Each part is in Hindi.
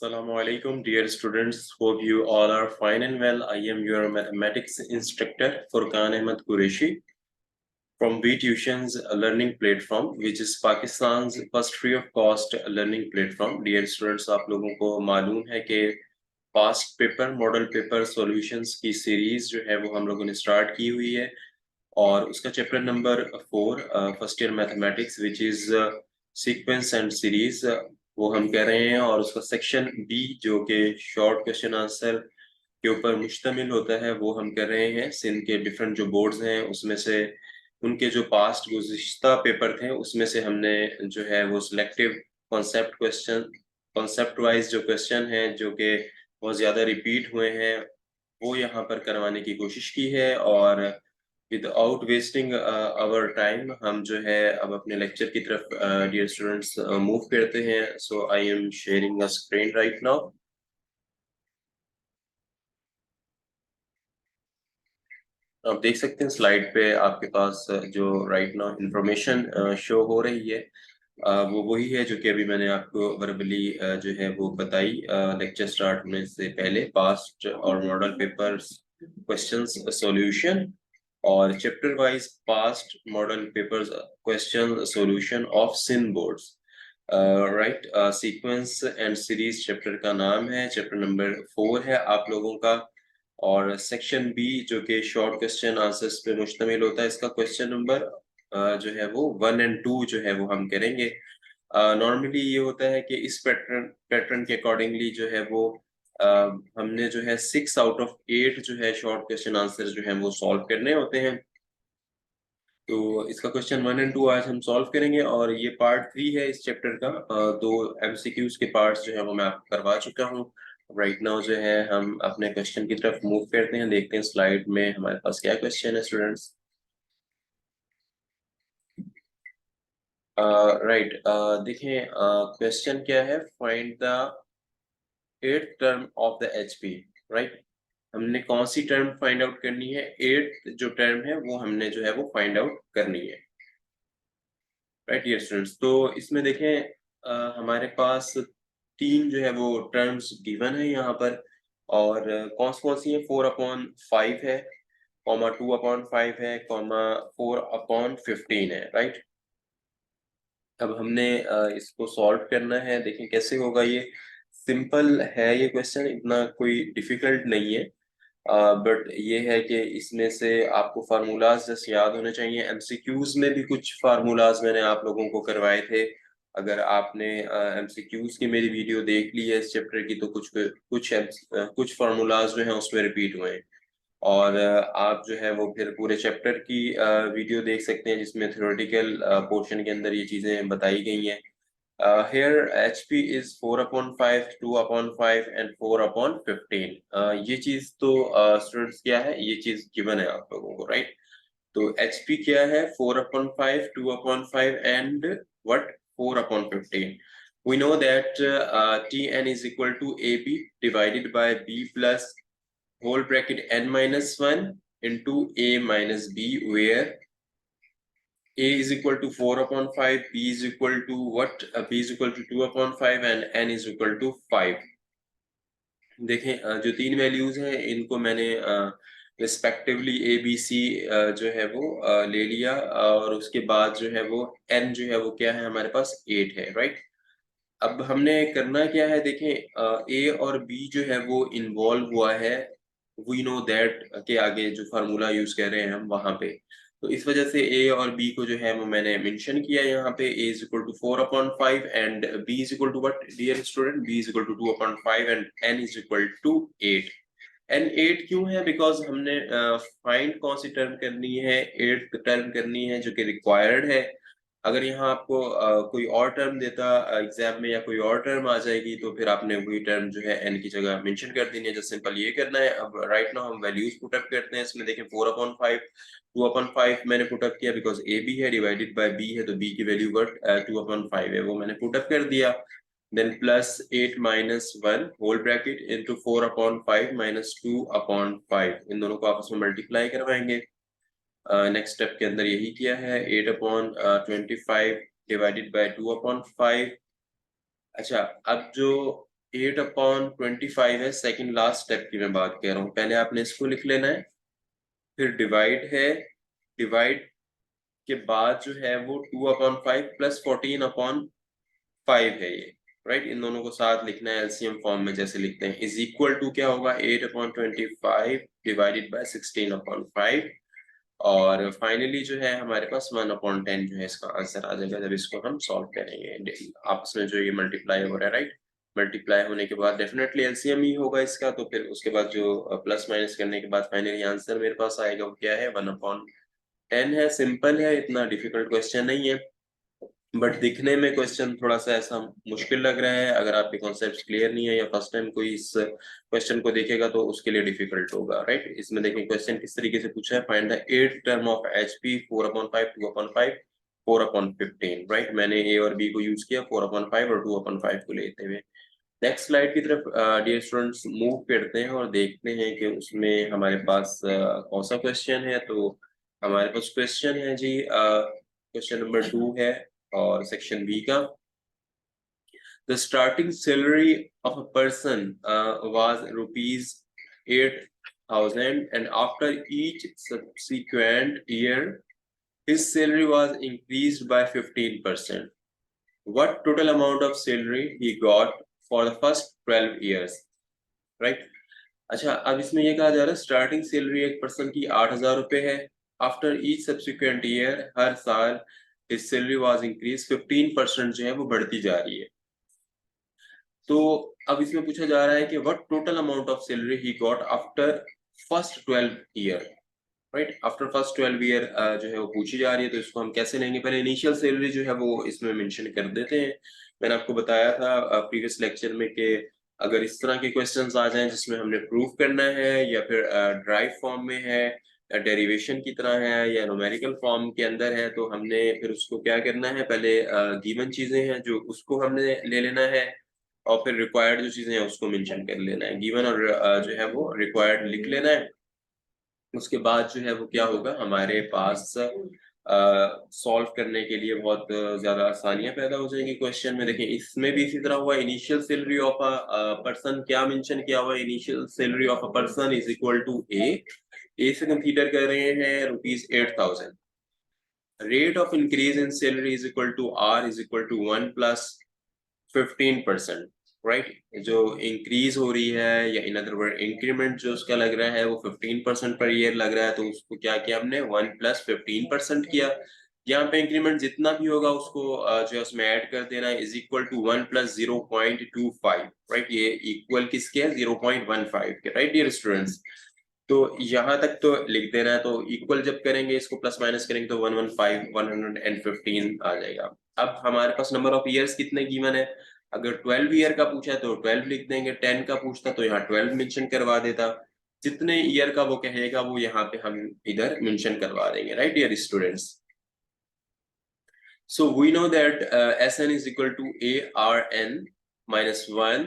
Assalamu alaikum, dear students. Hope you all are fine and well. I am your mathematics instructor, Furqan Ahmed Qureshi, from V Tuitions learning platform, which is Pakistan's first free of cost learning platform. Dear students, आप लोगों को मालूम है कि past paper model paper solutions की सीरीज जो है वो हम लोगों ने स्टार्ट की हुई है और उसका chapter number 4 first year mathematics which is sequence and series वो हम कह रहे हैं और उसका सेक्शन बी जो कि शॉर्ट क्वेश्चन आंसर के ऊपर मुश्तमिल होता है वो हम कर रहे हैं। सिंध के डिफरेंट जो बोर्ड्स हैं उसमें से उनके जो पास्ट गुज़िश्ता पेपर थे उसमें से हमने जो है वो सिलेक्टिव कॉन्सेप्ट वाइज जो क्वेश्चन है जो कि बहुत ज़्यादा रिपीट हुए हैं वो यहाँ पर करवाने की कोशिश की है। और विदाउट वेस्टिंग आवर टाइम हम जो है अब अपने लेक्चर की तरफ डियर स्टूडेंट्स मूव करते हैं। So I am sharing a screen right now. आप देख सकते हैं स्लाइड पे आपके पास जो राइट नाउ इंफॉर्मेशन शो हो रही है वो वही है जो कि अभी मैंने आपको वर्बली जो है वो बताई लेक्चर स्टार्ट होने से पहले। पास्ट और मॉडल पेपर्स क्वेश्चंस सॉल्यूशन और chapter wise past model papers question solution of Sindh boards. Right, sequence and series chapter का नाम है, चैप्टर नंबर 4 है आप लोगों का। और सेक्शन बी जो कि शॉर्ट क्वेश्चन आंसर्स पे मुश्तमिल होता है, इसका क्वेश्चन नंबर जो है वो 1 और 2 जो है वो हम करेंगे। नॉर्मली ये होता है कि इस पैटर्न के अकॉर्डिंगली जो है वो हमने जो है 6 आउट ऑफ 8 जो है शॉर्ट क्वेश्चन आंसर जो है वो सॉल्व करने होते हैं। तो इसका क्वेश्चन 1 और 2 आज हम सॉल्व करेंगे और ये पार्ट 3 है इस चैप्टर का। दो एमसीक्यूज के पार्ट्स जो है वो मैं आपको करवा चुका हूँ। राइट नाउ जो है हम अपने क्वेश्चन की तरफ मूव करते हैं, देखते हैं स्लाइड में हमारे पास क्या क्वेश्चन है स्टूडेंट्स। राइट, देखें क्वेश्चन क्या है, find the eighth term of the HP. Right, हमने कौन सी टर्म फाइंड आउट करनी है, एट जो टर्म है वो हमने जो है वो फाइंड आउट करनी है। राइट डियर स्टूडेंट्स, तो इसमें देखें हमारे पास तीन जो है वो टर्म्स गिवन है यहाँ पर और कौन सी है, 4/5 है, कॉमा 2/5 है, कॉमा 4/15 है। राइट, अब हमने इसको सॉल्व करना है। देखें कैसे होगा, ये सिंपल है, ये क्वेश्चन इतना कोई डिफिकल्ट नहीं है। बट ये है कि इसमें से आपको फार्मूलाज जैसे याद होने चाहिए। एमसीक्यूज में भी कुछ फार्मूलाज मैंने आप लोगों को करवाए थे। अगर आपने एमसीक्यूज की मेरी वीडियो देख ली है इस चैप्टर की तो कुछ फार्मूलाज जो हैं उसमें रिपीट हुए हैं। और आप जो है वो फिर पूरे चैप्टर की वीडियो देख सकते हैं जिसमें थ्योरेटिकल पोर्शन के अंदर ये चीजें बताई गई हैं। Here HP is 4/5, 2/5 and 4/15। ये चीज तो स्टूडेंट्स क्या है, ये चीज गिवन है आप लोगों को। राइट, तो HP क्या है, 4/5, 2/5 and what, 4/15। We know that Tn is equal to AB divided by B plus whole bracket n minus 1 into A minus B, where A is equal to 4/5, B is equal to what? B is equal to 2/5 and N is equal to 5। देखें जो तीन वैल्यूज हैं इनको मैंने रिस्पेक्टिवली ए बी सी जो है वो ले लिया और उसके बाद जो है वो N जो है वो क्या है, हमारे पास 8 है। राइट, अब हमने करना क्या है, देखें ए और बी जो है वो इन्वॉल्व हुआ है, वी नो दैट के आगे जो फार्मूला यूज कर रहे हैं हम वहां पे। तो इस वजह से ए और बी को जो है वो मैंने मेंशन किया यहाँ पे। A is equal to 4/5 and B is equal to what dear student, B is equal to 2/5 and N is equal to 8। N 8 क्यों है, बिकॉज हमने फाइंड कौन सी टर्म करनी है, एट टर्म करनी है जो कि रिक्वायर्ड है। अगर यहाँ आपको कोई और टर्म देता एग्जाम में या कोई और टर्म आ जाएगी तो फिर आपने वही टर्म जो है एन की जगह मेंशन कर देनी है। जस्ट सिंपल ये करना है। अब राइट नाउ हम वैल्यूज पुट अप करते हैं। इसमें देखें 4/5, 2/5 मैंने पुट अप किया बिकॉज ए बी है, डिवाइडेड बाय बी है तो बी की वैल्यू 2/5 है, वो मैंने पुट अप कर दिया। Then plus 8 minus 1 whole bracket into 4/5 minus 2/5, इन दोनों को आपस में मल्टीप्लाई करवाएंगे। नेक्स्ट स्टेप के अंदर यही किया है, 8/25 डिवाइडेड बाय 2/5। अच्छा, अब जो 8/25 है, सेकंड लास्ट स्टेप की मैं बात कर रहा हूँ। पहले आपने इसको लिख लेना है, फिर डिवाइड है, डिवाइड के बाद जो है वो 2/5 प्लस 14/5 है ये, राइट। इन दोनों को साथ लिखना है एलसीएम फॉर्म में जैसे लिखते हैं, इज इक्वल टू क्या होगा 8/25 डिवाइडेड बाय 16/5, और फाइनली जो है हमारे पास 1/10 जो है इसका आंसर आ जाएगा जब इसको हम सॉल्व करेंगे। आपस में जो ये मल्टीप्लाई हो रहा है, राइट, मल्टीप्लाई होने के बाद डेफिनेटली एलसीएम ही होगा इसका, तो फिर उसके बाद जो प्लस माइनस करने के बाद फाइनली आंसर मेरे पास आएगा वो क्या है 1/10 है। सिंपल है, इतना डिफिकल्ट क्वेश्चन नहीं है, बट दिखने में क्वेश्चन थोड़ा सा ऐसा मुश्किल लग रहा है। अगर आपके कॉन्सेप्ट क्लियर नहीं है या फर्स्ट टाइम कोई इस क्वेश्चन को देखेगा तो उसके लिए डिफिकल्ट होगा, राइट। इसमें देखिए क्वेश्चन किस तरीके से पूछा है, find the eighth term of HP 4/5 2/5 4/15, right. मैंने ए और बी को यूज किया 4/5 और 2/5 को लेते हुए। नेक्स्ट स्लाइड की तरफ डियर स्टूडेंट्स मूव करते हैं और देखते हैं कि उसमें हमारे पास कौन सा क्वेश्चन है। तो हमारे पास क्वेश्चन है जी, क्वेश्चन नंबर 2 है और सेक्शन बी का। The starting salary of a person was ₹8,000, and after each subsequent year his salary was increased by 15%. What total amount of salary he got for the first 12 years? Right? अच्छा, अब इसमें ये कहा जा रहा है स्टार्टिंग सैलरी एक पर्सन की 8,000 रुपए है। आफ्टर ईच सब्सिक्वेंट ईयर, हर साल हिज सैलरी वाज इंक्रीज 15% जो है वो बढ़ती जा रही है। तो अब इसमें पूछा जा रहा है कि what total amount of salary he got after first 12 year, right. After first 12 year जो है वो पूछी जा रही है, तो इसको हम कैसे लेंगे, पहले इनिशियल सैलरी जो है वो इसमें मेंशन कर देते हैं। मैंने आपको बताया था प्रीवियस लेक्चर में कि अगर इस तरह के क्वेश्चंस आ जाएं जिसमें हमने प्रूफ करना है या फिर ड्राइव फॉर्म में है, डेरिवेशन की तरह है या न्यूमेरिकल फॉर्म के अंदर है, तो हमने फिर उसको क्या करना है, पहले गिवन चीजें हैं जो उसको हमने ले लेना है, और फिर रिक्वायर्ड जो चीजें हैं उसको मेंशन कर लेना है। गिवन और जो है वो रिक्वायर्ड लिख लेना है। उसके बाद जो है वो क्या होगा, हमारे पास सॉल्व करने के लिए बहुत ज्यादा आसानियां पैदा हो जाएंगी क्वेश्चन में। देखिए इसमें भी इसी तरह हुआ, initial salary of a person क्या मेंशन किया हुआ है, initial salary of a person is equal to A से कंसीडर कर रहे हैं ₹8,000। Rate of increase in salary is equal to R is equal to 1 plus 15%, right. जो इंक्रीज हो रही है या इन अदर वर्ड इंक्रीमेंट जो उसका लग रहा है वो 15% पर ईयर लग रहा है, तो उसको क्या किया हमने 1 प्लस 15% किया। यहाँ पे इंक्रीमेंट जितना भी होगा उसको जो है उसमें ऐड कर देना है, is equal to 1 plus 0.25, right. ये इक्वल किसके है 0.15 के, राइट डियर स्टूडेंट्स। तो यहाँ तक तो लिख देना है, तो इक्वल जब करेंगे इसको प्लस माइनस करेंगे तो 115 आ जाएगा। अब हमारे पास नंबर ऑफ ईयर्स कितने गिवन है, अगर 12 ईयर का पूछा तो 12 लिख देंगे, 10 का पूछता तो यहाँ 12 मेंशन करवा देता, जितने ईयर का वो कहेगा वो यहाँ पे हम इधर मेंशन करवा देंगे, right dear students. So we know that Sn is equal to ARN minus 1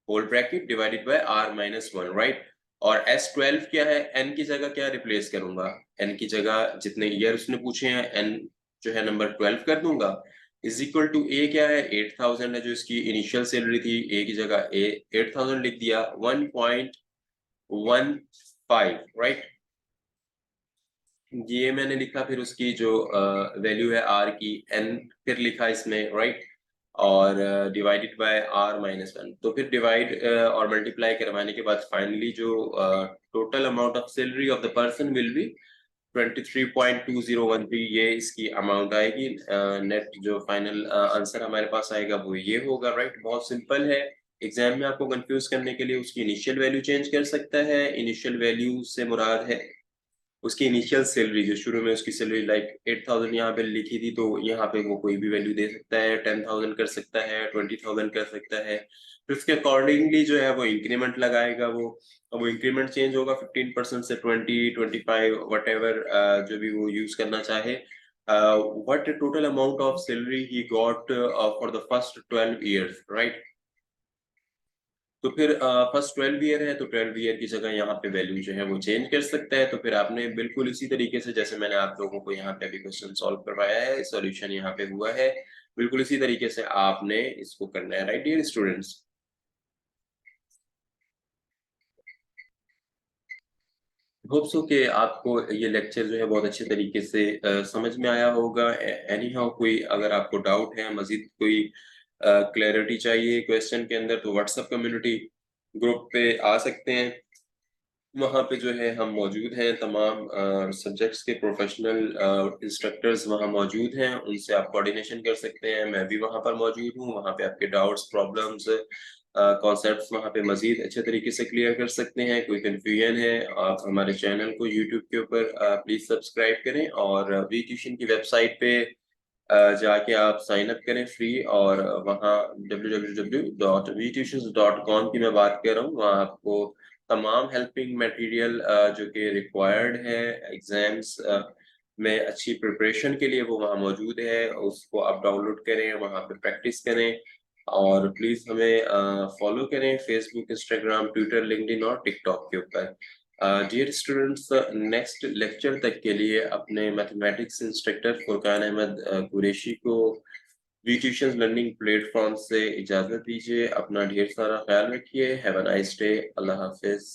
whole bracket divided by R minus 1, right? और S12 क्या है, N की जगह क्या रिप्लेस करूंगा, N की जगह जितने ईयर उसने पूछे हैं N जो है नंबर 12 कर दूंगा, इज इक्वल टू A क्या है 8,000 है जो इसकी इनिशियल सैलरी थी, A की जगह A 8,000 लिख दिया, 1.15, राइट। ये मैंने लिखा, फिर उसकी जो वैल्यू है R की N फिर लिखा इसमें, राइट, और डिवाइडेड बाय R माइनस 1, तो फिर डिवाइड और मल्टीप्लाई करवाने के बाद फाइनली जो total amount of salary of the person will be 23.2013, ये इसकी अमाउंट आएगी। नेट जो फाइनल आंसर हमारे पास आएगा वो ये होगा, राइट। बहुत सिंपल है, एग्जाम में आपको कंफ्यूज करने के लिए उसकी इनिशियल वैल्यू चेंज कर सकता है। इनिशियल वैल्यू से मुराद है उसकी इनिशियल सैलरी, जो शुरू में उसकी सैलरी लाइक 8,000 यहाँ पे लिखी थी, तो यहाँ पे वो कोई भी वैल्यू दे सकता है, 10,000 कर सकता है, 20,000 कर सकता है। फिर उसके अकॉर्डिंगली जो है वो इंक्रीमेंट लगाएगा, वो इंक्रीमेंट चेंज होगा 15% से 20, 25 वट एवर जो भी वो यूज करना चाहे। what total amount of salary he got for the first 12 years, right? तो फिर फर्स्ट 12 ईयर है तो 12 ईयर की जगह यहाँ पे वैल्यू जो है वो चेंज कर सकता है। तो फिर आपने बिल्कुल इसी तरीके से जैसे मैंने आप लोगों को यहाँ पे अभी क्वेश्चन सॉल्व करवाया है, सॉल्यूशन यहाँ पे हुआ है, बिल्कुल इसी तरीके से आपने इसको करना है, right dear students. Hope so कि आपको ये लेक्चर जो है बहुत अच्छे तरीके से समझ में आया होगा। एनी हाउ कोई अगर आपको डाउट है, मज़ीद कोई क्लैरिटी चाहिए क्वेश्चन के अंदर, तो व्हाट्सएप कम्युनिटी ग्रुप पे आ सकते हैं। वहाँ पे जो है हम मौजूद हैं, तमाम सब्जेक्ट्स के प्रोफेशनल इंस्ट्रक्टर्स वहाँ मौजूद हैं, उनसे आप कोऑर्डिनेशन कर सकते हैं। मैं भी वहाँ पर मौजूद हूँ, वहाँ पे आपके डाउट्स, प्रॉब्लम्स, कॉन्सेप्ट्स वहाँ पे मज़ीद अच्छे तरीके से क्लियर कर सकते हैं। कोई कन्फ्यूजन है, आप हमारे चैनल को यूट्यूब के ऊपर प्लीज़ सब्सक्राइब करें, और वी ट्यूशन की वेबसाइट पे जाके आप साइन अप करें फ्री, और वहाँ www.vtutions.com की मैं बात कर रहा हूँ, वहाँ आपको तमाम हेल्पिंग मटेरियल जो कि रिक्वायर्ड है एग्जाम्स में अच्छी प्रिपरेशन के लिए, वो वहाँ मौजूद है। उसको आप डाउनलोड करें, वहाँ पे प्रैक्टिस करें, और प्लीज़ हमें फॉलो करें फेसबुक, इंस्टाग्राम, ट्विटर, लिंक्डइन और टिकटॉक के ऊपर। डियर स्टूडेंट्स, नेक्स्ट लेक्चर तक के लिए अपने मैथमेटिक्स इंस्ट्रक्टर फुरकान अहमद कुरैशी को वी ट्यूशन लर्निंग प्लेटफॉर्म से इजाज़त दीजिए। अपना ढेर सारा ख्याल रखिए। Have a nice day. अल्लाह हाफिज़।